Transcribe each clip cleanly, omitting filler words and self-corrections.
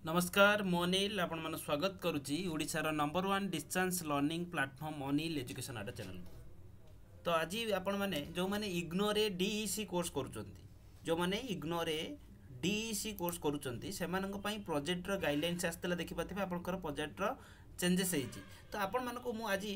नमस्कार मु अनिल आपण मन स्वागत करुच्ची ओडिशार number one distance learning platform Anil education आडा चैनल। तो आज आपण मैंने जो मैंने इग्नोरे डीईसी कोर्स करुचंती जो मैंने इग्नोरे डीईसी कोर्स करुचंती सेमानक पई प्रोजेक्टर गाइडलाइंस आस्तेला देखि पाथिबे आपनकर प्रोजेक्टर चेंजेस हेची। तो आपण मानको मु आज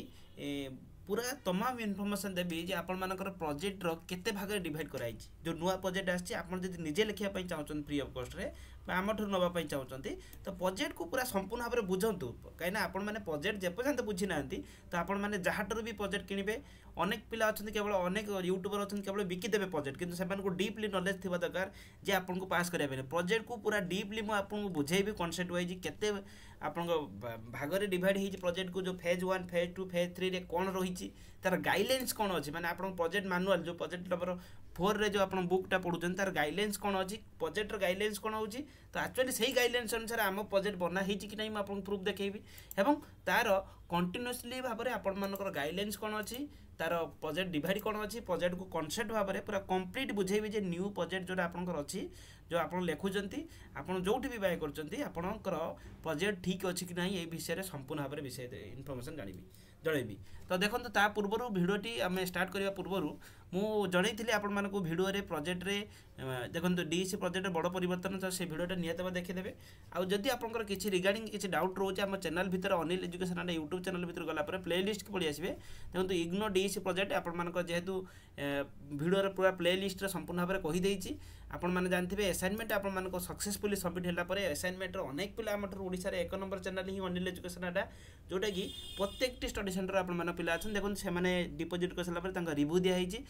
पूरा तमाम इनफॉरमेशन देवी जे आपण मानकर प्रोजेक्टर केते भाग डिवाइड कराई जो नुआ प्रोजेक्ट आछि आपण जदि निजे लिखिया पई चाहउछन फ्री ऑफ कॉस्ट रे आमठू नवा चाहते तो प्रोजेक्ट को पूरा संपूर्ण भाव में बुझंतु कहीं आपण मैंने प्रोजेक्ट जेपर्यंत बुझी ना तो आपण मैंने जहाँटर भी प्रोजेक्ट किणवे अनेक पिला अच्छा केवल अनेक यूट्यूबर अच्छा केवल बिकिदेवे प्रोजेक्ट किंतु से डीपली नॉलेज थी दरकार जे आपको पास करने प्रोजेक्ट को पूरा डीपली मुझे बुझेबी कॉन्सेप्ट वाइज केते आपण भागरे डिवाइड हो प्रोजेक्ट को जो फेज 1 फेज 2 फेज 3 रे कौन रही तार गाइडलाइंस कौन अच्छी मैंने आप प्रोजेक्ट मैनुअल जो प्रोजेक्ट नंबर 4 रे जो आप बुकटा पढ़ुन तार गाइडलाइंस कौन अच्छी प्रोजेक्टर गाइडलाइंस कौन हो तो एक्चुअली सही गाइडलाइंस अनुसार आम प्रोजेक्ट बना हो कि नहीं मुझे प्रूफ देखी एवं तार कंटिन्यूअसली भाव में आपण मानकर गाइडलाइंस कौन अच्छी तार प्रोजेक्ट डिवाइड कौन अच्छी प्रोजेक्ट को कॉन्सेप्ट भाव में पूरा कंप्लीट बुझेबी जे न्यू प्रोजेक्ट जोटा आपंकर अच्छी जो आप लिखुंट आपड़ जो भी बाय करपणकर प्रोजेक्ट ठीक अच्छी कि ना ये विषय में संपूर्ण भाव में विषय इनफर्मेशन जनइबी। तो देखो ता पूर्वर भिडटी आम स्टार्ट करने पूर्वर मुझे आपण मानक भिडियो प्रोजेक्ट रे देखो डीसी प्रोजेक्ट बड़ परिवर्तन तो से भिडियोटा निहत देखिदेवे आदि आपंकर किसी रिगार्डिंग किसी डाउट रोचे आम चैनल भितर Anil education and YouTube channel भितर गलापर प्लेलिस्ट पड़ी आसवे देखो इग्नो डीसी प्रोजेक्ट आपण मानक जेहेतु भिडियो पूरा प्लेलिस्ट संपूर्ण भाव में कहीदेची आपण मैंने जानते असाइनमेंट आपण मानक सक्सेसफुली सबमिट होगापर असाइनमेंट अनेक पिला ओडिशा रे 1 नंबर चैनल ही अनिल एजुकेशन आडा जोटा कि प्रत्येक स्टडी सेंटर आपण पिला अच्छा देखो से डिपोजिट कर सारापर रिव्यू दिखाई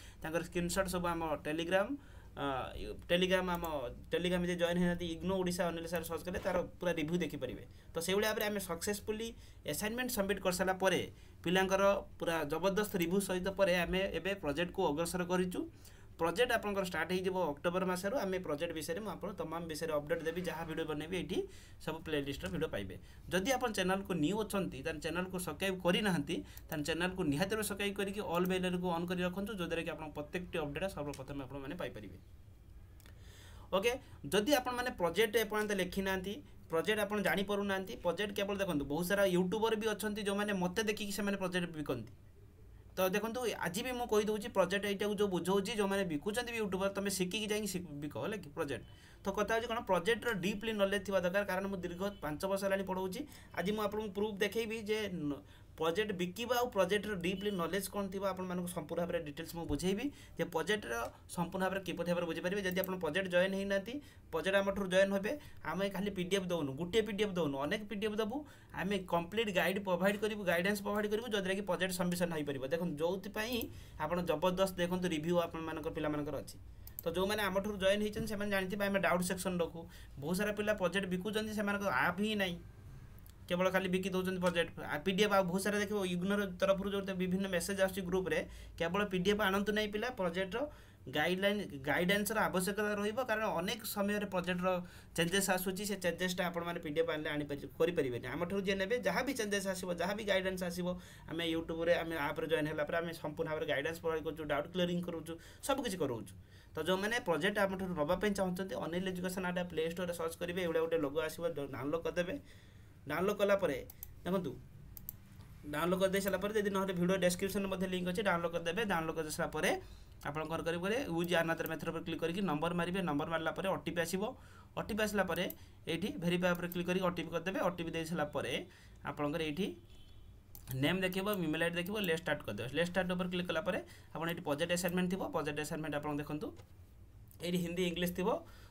स्क्रीनशॉट सब आम टेलीग्राम आम टेलीग्राम जॉइन होती इग्नो ओडिशा अनिल सर सर्च कले तार पूरा रिव्यू देखिपारे। तो से भाव में आम सक्सेसफुली असाइनमेंट सबमिट कर सारापर पिलांकर पूरा जबरदस्त रिव्यू सहित आम एवं प्रोजेक्ट को अग्रसर करूँ प्रोजेक्ट आपंकर स्टार्ट हो अक्टोबर मसरू आम प्रोजेक्ट विषय में आप तमाम विषय अपडेट देवी जहाँ वीडियो बनैबी ये सब प्लेलिस्ट वीडियो पाइबे। जदि आप चैनल को न्यू अच्छा चैनल को सब्सक्राइब करना चैनल को निहाती सब्सक्राइब करके ऑल बेल को ऑन कर रखुँ जो कि आप प्रत्येक अपडेट सर्वप्रथम आपने ओके। जदि आपण मैंने प्रोजेक्ट एपर्यंत लिखी ना प्रोजेक्ट आप जापर ना प्रोजेक्ट केवल देखो बहुत सारा यूट्यूबर भी अच्छा जो मैंने मत देखिए से प्रोजेक्ट बिकती। तो देखो आज भी मुझे कहीदे प्रोजेक्ट यहाँ जो बुझाऊँ जो मैंने बिकुंट भी यूट्यूबर तुम शिखिकी जाकि बिक है कि प्रोजेक्ट। तो कथा कौन प्रोजेक्टर डीपली नॉलेज थी दरकार कारण मुझे दीर्घ 5 वर्ष है पढ़ाऊँगी आज मुझे प्रूफ देखी जे प्रोजेक्ट बिकवा और प्रोजेक्टर डीपली नॉलेज कौन थी आपको संपूर्ण भाव में डिटेल्स मुझे बुझेबी जे प्रोजेक्टर संपूर्ण भाव में किपरि भाव में बुझीपारे जब आप प्रोजेक्ट जॉइन होना प्रोजेक्ट आम जॉइन हे आम खाली पीडीएफ दौनु गोटे पीडीएफ दौनु अनेक पीडीएफ देवु आम कंप्लीट गाइड प्रोवाइड करूँ गाइडेंस प्रोवाइड करूँ जो कि प्रोजेक्ट सबमिशन हो पार देखो जो आप जबरदस्त देखो रिव्यू आप अच्छी। तो जो मैंने आम जॉइन होती जानते आम डाउट सेक्शन रखू बहुत सारा पिला प्रोजेक्ट बिकुंट से आप ही ना केवल खाली बिकी दौरान प्रोजेक्ट पीडीएफ आ बहुत सारा देखो इग्नोर तरफ जो विभिन्न मेसेज आस ग्रुप रे केवल पीडीएफ आणतु नहीं पिला प्रोजेक्टर गाइडलाइन गाइडेंस आवश्यकता रहिबो कारण अनेक समय प्रोजेक्टर चेंजेस आसूची से चेंजेसटा आपण माने पीडीएफ आनले आनी करि परिबेनी आम ठू जे नेबे जहाँ भी चेंजेस आसीबो जहाँ भी गाइडेंस आसीबो आम यूट्यूब रे आम आप रे जॉइन होला पर आम संपूर्ण भाव में गाइडेंस प्रोवाइड करछु डाउट क्लियरिंग करूछु सब किछि करूछु। तो जो मैंने प्रोजेक्ट आप नवा चाहते अनिल एजुकेशन आडा प्ले स्टोर सर्च करेंगे एवढा गोटे लोगो आसो डाउनलोड करदे डाउनलोड कलापर देखो डाउनलोड करदे सारापर यदि ना वीडियो डिस्क्रिप्शन में लिंक अच्छे डाउनलोड करदे डाउनलोड कर सारापर आप करेंगे यूज अनदर मेथड पर क्लिक करके नंबर मारे नंबर मारापर ओटीपी आसो ओटीपी आसलापर ये भेरीफाई पर क्लिक करके ओटीपी करदे ओटीपी दे सारापर आपंकर ये नेम देखिए इमेल आईडी देखिए लेट स्टार्ट करदे लेट स्टार्ट पर क्लिक कलापर आप प्रोजेक्ट असाइनमेंट थी प्रोजेक्ट असाइनमेंट आप देखो ये हिंदी इंग्लीश थी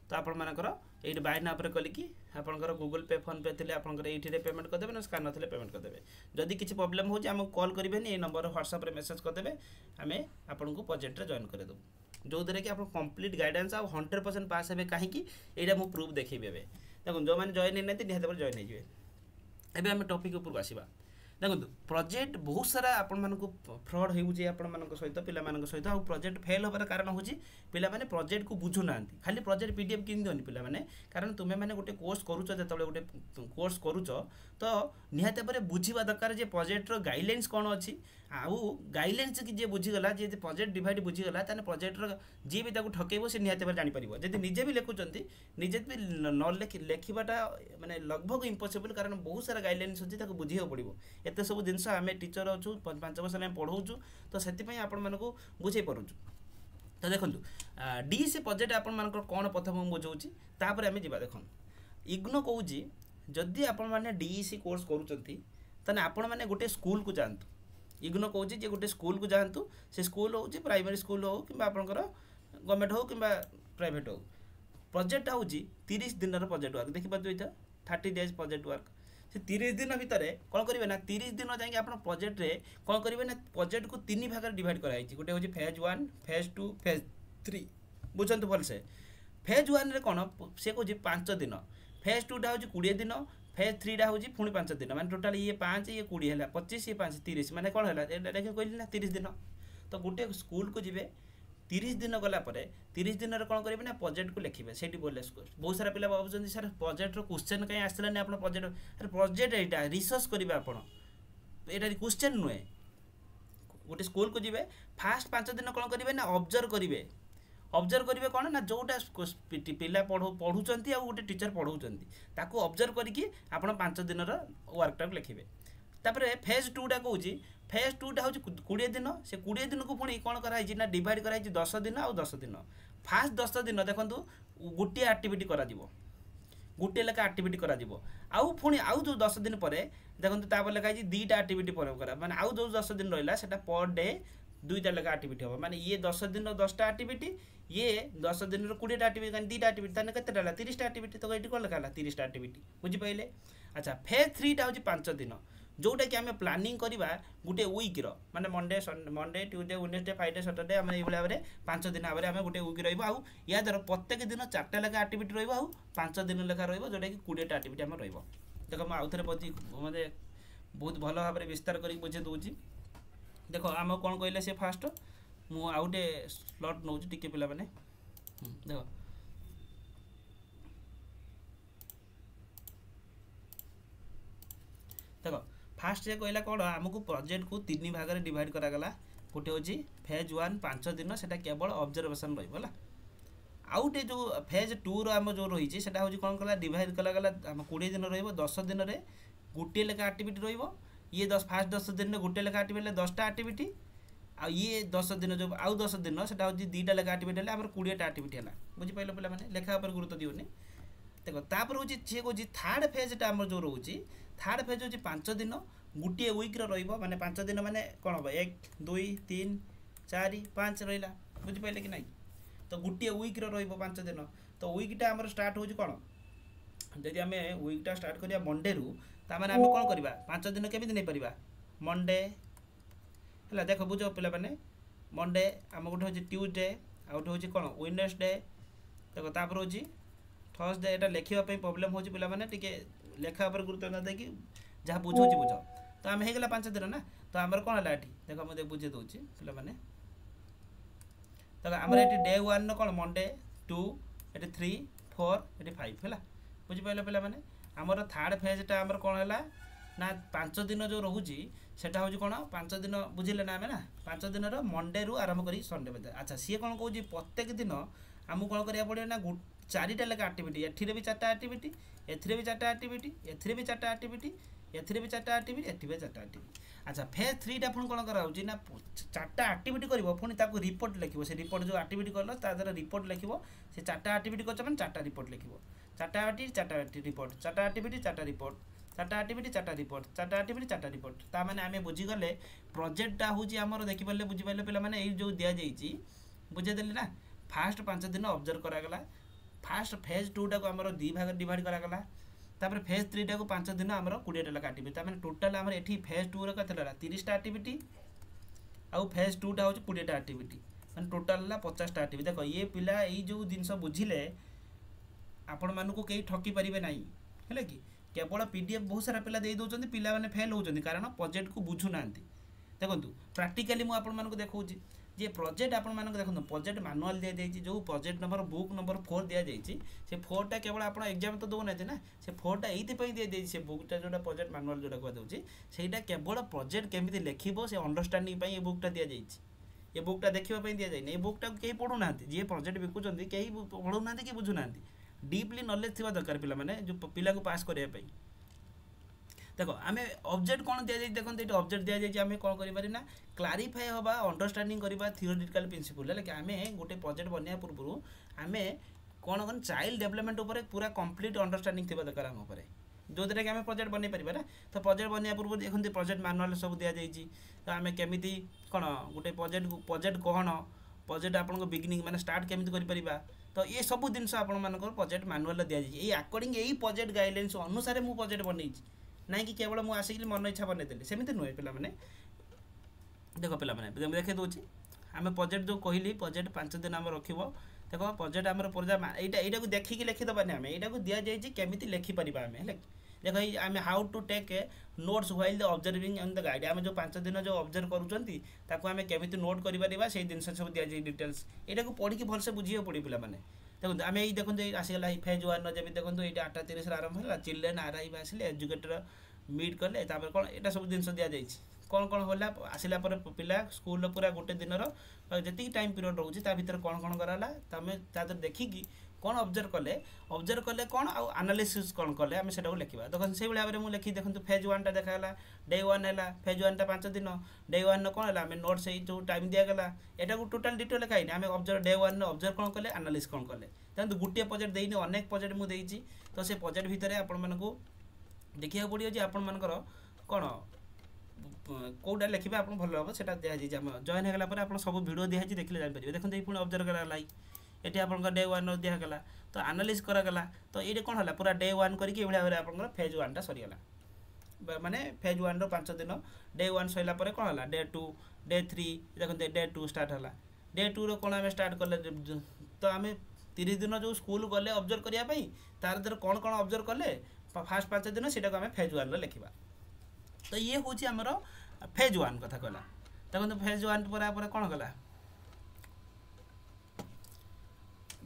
तो आपण मानकर ये बाय नाउ पर कलिकी आपनकर गूगल पे फोन पे थे आपनकर ये पेमेंट करदेवे ना स्कानर थे पेमेंट करदेवे जदि किसी प्रॉब्लम हो आमको कॉल करेंगे ये नंबर व्हाट्सएप मेसेज करदेवे आम आपको प्रोजेक्ट जॉइन करदेव जो द्वारा कि आप कंप्लीट गाइडेंस आ 100% पास हे कहीं यहाँ मुझे प्रूफ देखी देखो जो मैंने जॉइन होना निहत जॉइन हो। आम टॉपिक ऊपर आसवा देखो प्रोजेक्ट बहुत सारा आपण मानक फ्रॉड होउजे आपण मानक सहित पिला मानक सहित आ प्रोजेक्ट फेल होबार कारण होउची पिला माने प्रोजेक्ट को बुझु नांती खाली प्रोजेक्ट पीडीएफ किन दियोनी पिला माने कारण तुमे माने गोटे कोर्स करूछ जतबे गोटे कोर्स करूछ तो निहाते परे बुझिबा दरकार जे प्रोजेक्ट रो गाइडलाइंस कोन अछि आउ गाइडलाइंस कि जे बुझी गला जे प्रोजेक्ट डिवाइड बुझी गला ताने प्रोजेक्ट रो जे भी ताकू ठकेबो से निहाते परे जानि परिबो जदि निजे भी लेखुचंती निजे भी न लेखिबाटा माने लगभग इम्पॉसिबल कारण बहुत सारा गाइडलाइंस अछि ताकू बुझियो पड़िबो एते सब जिनस आम टीचर अच्छु 5 वर्ष आम पढ़ाऊँ तो से आपण मानक बुझे पारुचु तो देखो डीसी प्रोजेक्ट आपण मानक कौन प्रथम बुझाऊँगी तापर आम जा देख इग्नो कहूँ जदि आपण मैंने डीसी कोर्स करुँच आपण मैंने गोटे स्कूल को जातु इग्नो कहूँ जे गोटे स्कूल को जातु से स्कूल हो प्राइमरी स्कूल हो कि आपंकर गवर्नमेंट हो कि प्राइवेट हो प्रोजेक्ट हूँ 30 दिन प्रोजेक्ट वर्क देखिए 30 डेज प्रोजेक्ट वर्क से 30 दिन भितर कौन करेंगे ना 30 दिन जाएंगे आप प्रोजेक्ट रे कौन करेंगे ना प्रोजेक्ट को 3 भाग में डिवाइड कराई गोटे हूँ फेज 1 फेज 2 फेज 3 बुझे भलसे फेज 1 रे कौन से कहे 5 दिन फेज 2 टा हूँ 20 दिन फेज 3 टा हूँ पुणी 5 दिन मैंने टोटाल ये 5 ये 20 है 25 ये 5 30 मैंने कौन है कहली ना 30 दिन तो गोटे स्कूल को जी 30 दिन गला 30 दिन कौन करेंगे ना प्रोजेक्ट को लिखे से बोले बहुत सारा पिला भावुँ सर प्रोजेक्ट क्वेश्चन कहीं आसलानी आप प्रोजेक्ट प्रोजेक्ट यहाँ रिसर्च करेंगे आप क्वेश्चन नुहे गोटे स्कूल को जी फास्ट 5 दिन कौन करेंगे ना ऑब्जर्व करेंगे कौन ना जोटा पिला पढ़ुंट आ गोटे टीचर पढ़ाऊँ ताकू ऑब्जर्व करके आप 5 दिन वर्कटा लिखे तापर फेज 2 टा कहूँ फेज 2 टा हूँ 20 दिन से 20 दिन को पुणी कौन कराई ना डिवाइड कराई 10 दिन आउ 10 दिन फास्ट 10 दिन देखो गोटे आक्टिविटी करा गोटे लेखा आक्टिविटी करा आउ पुणी आउ जो 10 दिन पर देखो तापर लिखाई 2टा आक्टिविटी पर माने आउ जो 10 दिन रहा है पर डे 2टा लेखा आक्टिविटी हम माने ये 10 दिन 10टा आक्टिविटी ये 10 दिन 20टा आक्टिविटी 2टा आक्टिविटी ताने केतेटा 30टा आक्टिविटी तो ये कौन लिखा 30टा आक्टिविटी बुझिपारे अच्छा फेज 3 टा हूँ 5 दिन जोटा कि आम प्लानिंग करवा गोटे वीक्र माने Monday Tuesday Wednesday Friday Saturday आम ये भाव में 5 दिन भाव में गोटे वीक रहा या द्वारा प्रत्येक दिन 4टा लेखा आक्टिविटी रहा 5 दिन लेखा रोटा कि 20टा आक्टिविटी आम देख मुझे आउ थे मतलब बहुत भल भाव में विस्तार कर बुझे दूसरी देख आम कौन कहले से फास्ट मुझे आउटे स्लट नौ टी पिला माने देख देख फास्ट से कहला कौन आमको प्रोजेक्ट को 3 भाग में डिवाइड करागला गोटे हूँ फेज 1 5 दिन से केवल ऑब्जर्वेशन रहा आउटे जो फेज 2 रो जो रही है हूँ कौन कला डिवाइड करागला 20 दिन रही 10 दिन में गोटे लेखा आक्टिविटी रही ये फास्ट 10 दिन में गोटे लेखा आक्टिविटी 10टा आक्टिविटी आ ये 10 दिन जो आउ 10 दिन से हूँ 2टा लेखा आक्टिविटी है 20टा आक्टिविटी है बुझिपारे पे लेखा पर गुरुत्व दिवनी देख तापर हूँ सी कह थार्ड फेजटा आम जो रोचे थार्ड फेज हूँ 5 दिन गोटे वीक माने 5 दिन माने कौन हम 1 2 3 4 5 रहा बुझिपारे कि नहीं तो गोटे वीक रो5 दिन तो वीकटा आम स्टार्ट हो कौन जदि आम वीकटा स्टार्ट करिया मंडे रु तामाने आम कौन करवा 5 दिन केमिति नहीं परिबा मंडे है देख बुझ पिला माने मंडे आम गोटे हूँ ट्यूजडे आ गोटे हूँ कौन वेडनेसडे देख तापर हूँ थर्सडे यहाँ लिखापी प्रोब्लेम हो पाने टी लेखा पर गुरुत्व न देकी जहाँ बुझे बुझ तो आम होगा 5 दिन ना तो आम कौन है ये देख मुझे बुझे दूसरी पे देख आम ये डे 1 कौन मंडे 2 ये 3 4 ये 5 है बुझिपारे पे आमर थार्ड फेजटा आमर कौन है ना 5 दिन जो रोचे सेटा हूँ कौन 5 दिन बुझे ना आम ना 5 दिन मंडे रु आरंभ कर संडे बजे अच्छा सी कौन कौन प्रत्येक दिन आमको कौन करा पड़े ना 4टा लेखा आक्टिविटी एथि भी 4टा आक्टिविटी एथि भी 4टा आक्टिविटी एथि भी 4टा आक्टिविटी एथि भी 4टा आक्टिविटी एथि भी 4टा आक्टिविटी अच्छा फेज 3 टा पुणी कौन कराऊँ ना 4टा आक्टिविटी कर पुणी ताको रिपोर्ट लिखो से रिपोर्ट जो आक्टिविटी कल तार रिपोर्ट लिखो से 4टा आक्टिविटी कर 4टा रिपोर्ट लिखो 4टा आक्टिविटी 4टा रिपोर्ट 4टा आक्टिविटी 4टा रिपोर्ट 4टा आक्टिविटी 4टा रिपोर्ट 4टा आक्टिविटी 4टा रिपोर्ट ता माने आमे बुझीगले प्रोजेक्टटा हूँ आमर देखिपारे बुझिपारे पे मैंने जो दि जाइए बुझेदेली ना फास्ट 5 दिन ऑब्जर्व करागला फास्ट फेज 2 टा को आमर 2 भाग डिवाइड करागला तापर फेज 3 टा को 5 दिन आमर 20टा लेखा आक्टिविटी तार टोटाल आमर एठी फेज 2 रे कते 30टा आक्टिविटी आउ फेज 2 टा हूँ 20टा आक्टिविटी मैंने टोटाल 50टा आक्टिविटी देख ये पिला ये जो जिनस बुझिले आपण मानू कई ठकी पारे ना है कि केवल पीडीएफ बहुत सारा पिला दे दौरान पिला मैंने फेल होती कारण प्रोजेक्ट को बुझुना देखो प्राक्टिकली मुझे आपको देखा जे प्रोजेक्ट आपण मानक देखो प्रोजेक्ट मैनुअल दि जाइए जो प्रोजेक्ट नंबर बुक नंबर 4 दि जाइए से 4टा केवल आप एग्जाम तो दौना ना से 4टा ये दि जाइए से बुकटा जो प्रोजेक्ट मैनुअल जो कहते हैं केवल प्रोजेक्ट केमी लिख से अंडरस्टांडिंग ये बुकटा दि जाइए ये बुकटा देखापी दि जाए ये बुकटा कहीं पढ़ुना जी प्रोजेक्ट बिकुंट कहीं पढ़ुना कि बुझुना डीपली नॉलेज थी दरकार पिला माने जो पिला को पास करने देखो आम ऑब्जेक्ट कौन दि जाए देखो ये ऑब्जेक्ट दि जाए आम कौन करना क्लारीफाए हवा अंडरस्टांडिंग करवा थियोरिटिकल प्रिंसिपल है कि आम गोटे प्रोजेक्ट बनवा पूर्व आम कौन कौन चाइल्ड डेवलपमेंट उपर पूरा कंप्लीट अंडरस्टांडिंग थी दरकार आम उपर जो द्वारा कि आम प्रोजेक्ट बनई पार ना तो प्रोजेक्ट बनवा पूर्व देखते प्रोजेक्ट मैनुअल सब दि जाइए तो आम केमी कौन गोटे प्रोजेक्ट कौन प्रोजेक्ट आपको बिगिनिंग मैंने स्टार्ट केमी कर तो ये सब जिन प्रोजेक्ट मैनुअल दि जाइए ये अकॉर्डिंग यही प्रोजेक्ट गाइडलाइंस अनुसार मुझे प्रोजेक्ट बनई ना कि केवल मुझे आसिक मन इच्छा बनईदेली सेमती नुहे पे देख पे देखे दूसरी आम प्रोजेक्ट जो कहली प्रोजेक्ट 5 दिन आम रख देखो प्रोजेक्ट आम पूरा यहाँ को देखिकी लिखिदेबानी आम यहाँ को दि जाइए केमी लिखिपर आम है देखो um how to take notes while the observing on the guide um जो 5 दिन जो ऑब्जर्व करें केमी नोट कर जिन सब दि जाए डिटेल्स यहाँ को पढ़ी भलसे बुझे पड़े पे देखो आम ये देखो आसगला फेज 1 जब देखो ये 8:30 आरंभ है चिल्ड्रेन आरआई आसिले एजुकेटर मीट कले कौन यहाँ सब जिन दि जाए कौन कौन होला आसला पिला स्कूल पूरा गोटे दिन जी टाइम पीरियड रोचे भर कौन कौन कराला तमें देखिकी कौन ऑब्जर्व कले कौन आउ एनालिसिस कौन कले आम से लिखा देखो से भाव में मुझे लिखी देखो फेज 1 देखाला डे 1 है फेज 1 टा 5 दिन डे 1 कौन है आम नोट से जो टाइम दिगला यहाँ को टोटाल डिटेल लिखाई आम ऑब्जर्व डे 1 ऑब्जर्व कौन कले एनालिसिस कौन कले देखो गोटे प्रोजेक्ट देनी अनेक प्रोजेक्ट मुझे तो से प्रोजेक्ट भितर आपण को देखा पड़ो आपण मानकर कौन कौटा लिखे आप भल हम से जॉइन होगा आप सब भिड दिखाई देखिए जानपारे देखते पुणी ऑब्जर्व कराला ये आप डे 1 दिखाला तो एनालिसिस कराला तो ये कौन है पूरा डे 1 करके भाव में आप फेज 1 टा सरीगला माने फेज 1 रो 5 दिन डे 1 सरला कौन है डे 2 डे 3 देखते डे 2 स्टार्ट है डे 2 रो कौन आम स्टार्ट कले तो आम 30 दिन जो स्कूल गले ऑब्जर्व करने तार द्वारा कौन कौन ऑब्जर्व कले फास्ट 5 दिन से आम फेज 1 लिखा तो ये हूँ आमर फेज 1 कथा कहला देखो फेज 1 पर कौन कला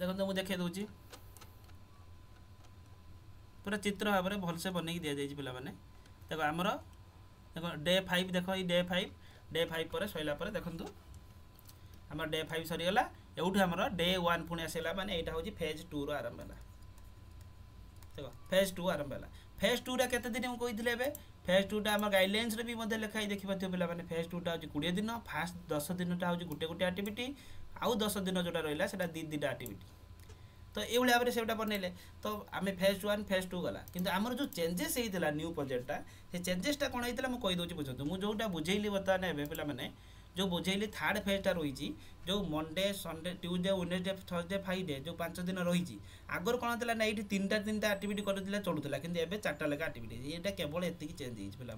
देखो मुझे देखे दूसरी पूरा चित्र भाव में भलसे बनई दि जाए पे देखो आमर देखो डे 5 देख ये डे 5 पर सरला देखो आम डे 5 सरीगला एवं आमर डे 1 पुणी आसला माने यहाँ हूँ फेज 2 रो आरंभ है देखो फेज 2 आरंभ है फेज 2 के दिन मुझे कही फेज 2 आम गाइडलाइंस भी लिखाई देखिए पे फेज 2 हूँ 20 दिन फास्ट 10 दिन हूँ गोटे गोटे आक्टिविटी आउ 10 दिन जोटा रहा है दुईटा आक्टिविटी तो ये भाव में से बनइले तो आम फेज 1 फेज 2 गला कि आमर जो चेंजेस होता न्यू प्रोजेक्टा से चेंजेसटा कौन होता मुझे कहीदे बुझे मुझे जोटा बुझेली बर्तमान एवं पे जो बुझेली थर्ड फेजटा रही जो Monday Sunday Tuesday Wednesday Thursday Friday जो 5 दिन रही आगर कौन होता ना ये 3टा आक्टिविटी कर चलूला कि 4टा लेखा आक्टिविटी ये केवल ये चेंज हो पे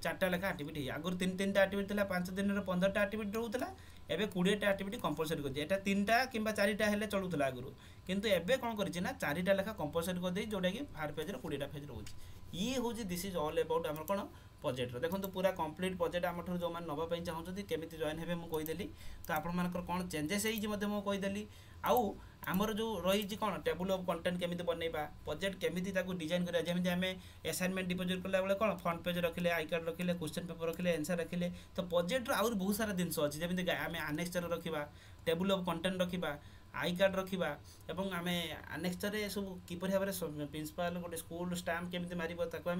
4टा लेखा आक्टिविटी आगर 3-3टा आक्टिविटी 5 दिन 15टा आक्टिविटी रोला एबे 20टा आक्टिविटी कंपलसरी कर दिया 3टा कि 4टा हेल्ले चलूला आगुरी किंतु एबे कौन कर 4टा लेखा कंपलसरी कर दी जोटा कि फार पेज 20टा पेज रोचे ये हूँ दिस इज ऑल अबाउट आम कौन प्रोजेक्ट देखो पूरा कंप्लीट प्रोजेक्ट आम जो मैंने नापी चाहते केमी जॉइन हे मुझे कहीदेली तो आपंकर कौन चेंजेस होती मुझे कहीदेली आउ आमर जो रही कौन टेबुल ऑफ कंटेंट केमी बनइबा प्रोजेक्ट केमी डिजाइन करा जमी आम असाइनमेंट डिपोजिट कला बेले कौन फ्रंट पेज रखिले आई कार्ड रखिले क्वेश्चन पेपर रखिले आंसर रखिले तो प्रोजेक्ट आउर बहुत सारा जिन अच्छी जमी आम आनेक्सचर रखा टेबुल ऑफ कंटेंट रखा आई कार्ड रखा एवं आम आनेक्सचर सब किपर भाव में प्रिंसिपाल गोटे स्कूल स्टाम्प केमी मार रखा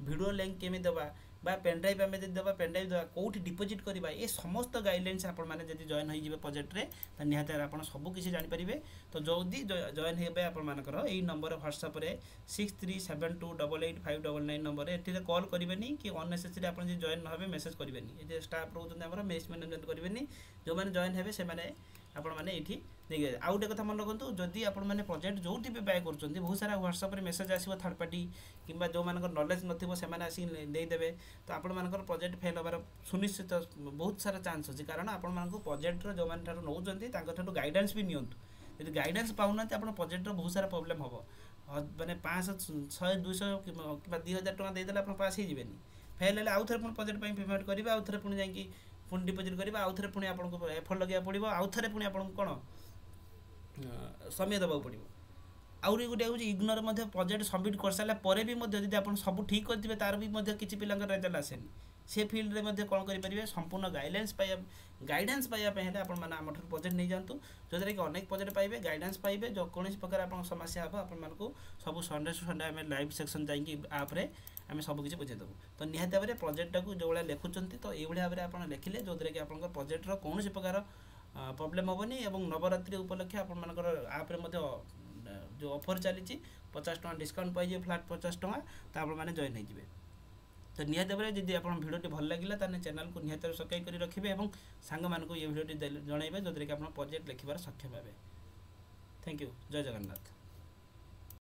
भिडियो लिंक केमी देवा पेनड्राइव आम देवा पेनड्राइव देवा कौटी डिपोजिट करवा ये समस्त गाइडलाइंस आपड़ी जॉइन हो प्रोजेक्ट में तो निहत आप सबकि जानीपारे तो जल्दी जॉइन हे आपर यही नंबर व्हाट्सएप 6372888599 नंबर ये कॉल करेंगे कि अननेसेसरी आप जॉइन न हो मेसेज करेंगे ये स्टाफ रोचे मेस मैनेजमेंट करेंगे जो मैंने जॉइन हे से आपण मैंने ये देखिए आउ गोटे कथा मन रखु जदि आपने प्रोजेक्ट जो भी बाय कर बहुत सारा व्हाट्सएप मेसेज आसो थर्ड पार्टी कि जो मान नॉलेज नथिबो से माने आसी देदेवे तो आपण मानकर प्रोजेक्ट फेल होबार सुनिश्चित बहुत सारा चांस अच्छी कारण आपण मानक प्रोजेक्ट जो मैंने नौकरी गाइडेंस भी नियंतु ଯଦି ଗାଇଡାନ୍ସ ପାଉନାହାନ୍ତି ଆପଣ ପ୍ରୋଜେକ୍ଟର ବହୁତ ସାରା ପ୍ରୋବ୍ଲେମ୍ ହେବ ମାନେ 500 100 200 କିମ୍ବା 2000 ଟଙ୍କା ଦେଇଦେଲେ ଆପଣ ପାସ୍ ହେଇଯିବେନି ଫେଲ୍ ହେଲେ ଆଉଥରେ ପୁଣି ପ୍ରୋଜେକ୍ଟ ପାଇଁ ପେମେଣ୍ଟ କରିବେ ଆଉଥରେ ପୁଣି ଯାଇକି ପୁଣି ଡିପୋଜିଟ୍ କରିବା ଆଉଥରେ ପୁଣି ଆପଣଙ୍କୁ ଏଫର୍ଟ ଲଗାଇବାକୁ ପଡ଼ିବ ଆଉଥରେ ପୁଣି ଆପଣଙ୍କୁ କ'ଣ ସମୟ ଦେବାକୁ ପଡ଼ିବ ଆହୁରି ଗୋଟେ ହେଉଛି ଇଗ୍ନୋର ମଧ୍ୟ ପ୍ରୋଜେକ୍ଟ ସବମିଟ୍ କରିସାରିଲା ପରେ ବି ମଧ୍ୟ ଯଦି ଆପଣ ସବୁ ଠିକ୍ କରିଥିବେ ତାର ବି ମଧ୍ୟ କିଛି ପିଲାଙ୍କର ରେଜଲ୍ଟ ଆସେନି ସେ ଫିଲ୍ଡରେ ମଧ୍ୟ କ'ଣ କରିପାରିବେ ସମ୍ପୂର୍ଣ୍ଣ ଗାଇଡାନ୍ସ ପାଇବା ପାଇଁ ହେଲେ ଆପଣମାନେ ଆମଠାରୁ ପ୍ରୋଜେକ୍ଟ ନେଇଯାଆନ୍ତୁ ଯେଉଁଥିରେ କି ଅନେକ ପ୍ରୋଜେକ୍ଟ ପାଇବେ ଗାଇଡାନ୍ସ ପାଇବେ କୌଣସି ପ୍ରକାର ଆପଣଙ୍କ ସମସ୍ୟା ହେବ ଆପଣମାନଙ୍କୁ ସବୁ ସଣ୍ଡେ ଟୁ ସଣ୍ଡେ ଆମେ ଲାଇଭ୍ ସେକ୍ସନ୍ ଯାଇକି ଆପ୍ରେ ଆମେ ସବୁକିଛି ବୁଝେଇଦେବୁ ତ ନିହାତି ଭାବରେ ପ୍ରୋଜେକ୍ଟଟାକୁ ଯେଉଁଭଳିଆ ଲେଖୁଛନ୍ତି ତ ଏଇଭଳିଆ ଭାବରେ ଆପଣ ଲେଖିଲେ ଯେଉଁଥିରେ କି ଆପଣଙ୍କ ପ୍ରୋଜେକ୍ଟର କୌଣସି ପ୍ରକାର ପ୍ରୋବ୍ଲେମ୍ ହେବନି ଏବଂ ନବରାତ୍ରି ଉପଲକ୍ଷେ ଆପଣମାନଙ୍କର ଆପ୍ରେ ମଧ୍ୟ ଯେଉଁ ଅଫର୍ ଚାଲିଛି 50 ଟଙ୍କା ଡିସକାଉଣ୍ଟ ପାଇଯିବେ ଫ୍ଲାଟ୍ 50 ଟଙ୍କା ତ ଆପଣମାନେ ଜଏନ୍ ହେଇଯିବେ ତ ନିହାତି ଭାବରେ ଯଦି ଆପଣ ଭିଡ଼ିଓଟି ଭଲ ଲାଗିଲା ତାହେଲେ ଚ୍ୟାନେଲକୁ ନିହାତି ଭାବରେ ସବସ୍କ୍ରାଇବ୍ କରି ରଖିବେ ଏବଂ ସାଙ୍ଗମାନଙ୍କୁ ଏ ଭିଡ଼ିଓଟି ଜଣାଇବେ ଯେଉଁଥିରେ କି ଆପଣ ପ୍ରୋଜେକ୍ଟ ଲେଖିବାର ସକ୍ଷମ ହେବେ ଥ୍ୟାଙ୍କ ୟୁ ଜୟ ଜଗନ୍ନାଥ।